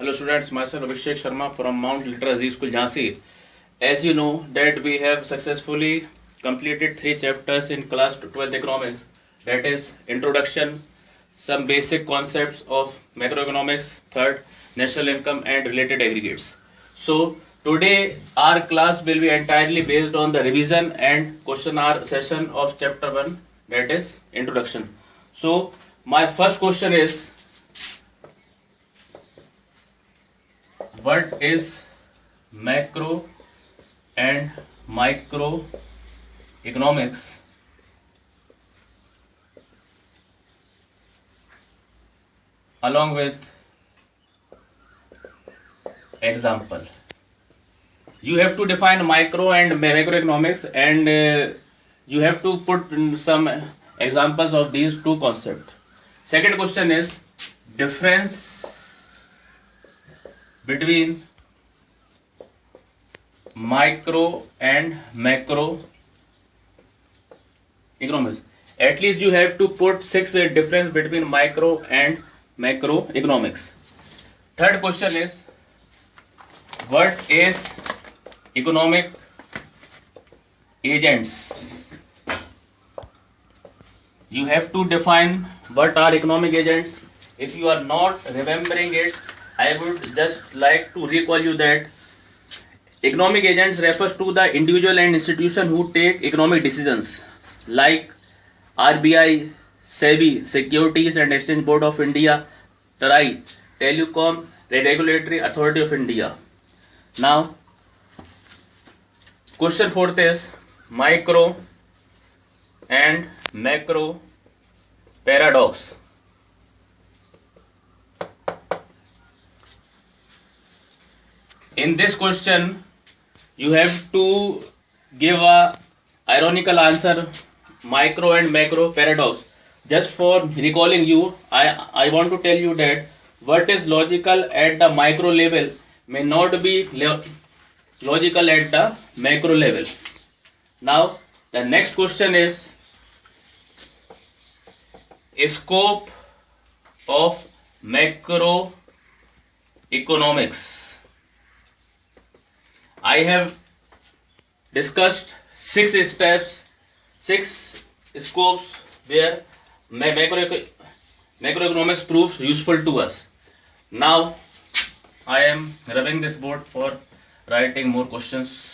Hello students, myself Abhishek Sharma from Mount Litera Z School Jhansi. As you know that we have successfully completed 3 chapters in class 12th economics, that is introduction, some basic concepts of macroeconomics, third national income and related aggregates. So today our class will be entirely based on the revision and question hour session of chapter 1, that is introduction. So my first question is, what is macro and micro economics? Along with example. You have to define micro and macroeconomics, and you have to put some examples of these two concepts. Second question is difference between micro and macro economics. At least you have to put 6 difference between micro and macro economics. Third question is, what is economic agents? You have to define what are economic agents. If you are not remembering it, I would just like to recall you that economic agents refers to the individual and institution who take economic decisions like RBI, SEBI, Securities and Exchange Board of India, TRAI, Telecom Regulatory Authority of India. Now, question 4th is micro and macro paradox. In this question, you have to give a ironical answer, micro and macro paradox. Just for recalling you, I want to tell you that what is logical at the micro level may not be logical at the macro level. Now, the next question is scope of macroeconomics. I have discussed 6 steps, 6 scopes where macroeconomics proves useful to us. Now I am rubbing this board for writing more questions.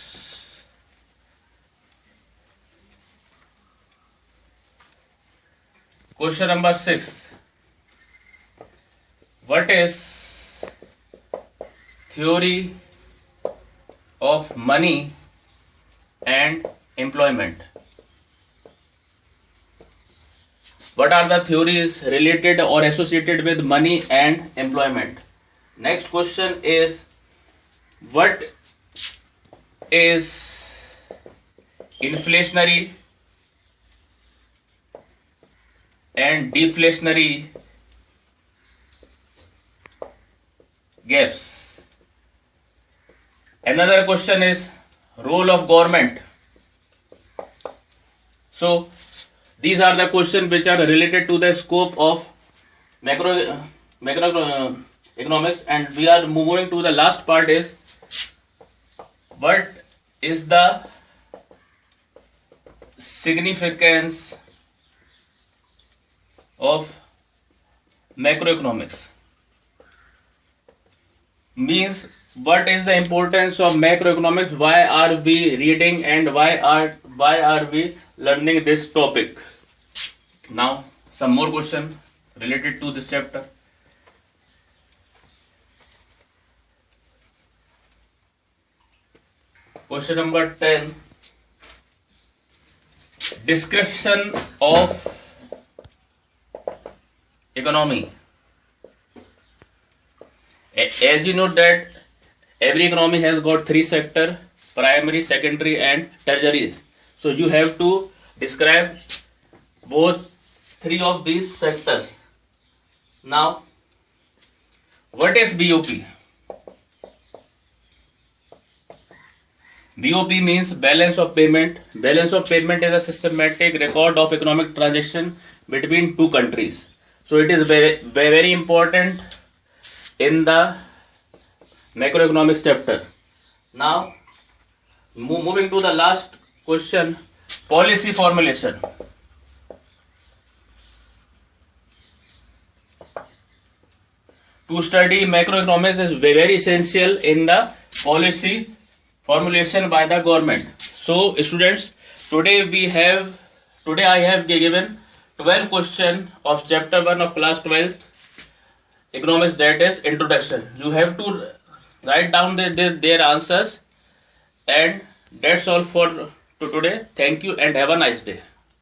Question number 6. What is theory of money and employment? What are the theories related or associated with money and employment? Next question is, what is inflationary and deflationary gaps? Another question is role of government. So these are the questions which are related to the scope of macroeconomics, and we are moving to the last part is, what is the significance of macroeconomics? Means, what is the importance of macroeconomics? Why are we reading and why are we learning this topic? Now some more question related to this chapter. Question number 10. Description of economy. As you know that every economy has got 3 sectors, primary, secondary and tertiary. So you have to describe both 3 of these sectors. Now, what is BOP? BOP means balance of payment. Balance of payment is a systematic record of economic transaction between two countries. So it is very, very important in the macroeconomics chapter. Now, moving to the last question, policy formulation. To study macroeconomics is very essential in the policy formulation by the government. So, students, today I have given 12 questions of chapter 1 of class 12 economics, that is introduction. You have to write down their answers, and that's all for today. Thank you and have a nice day.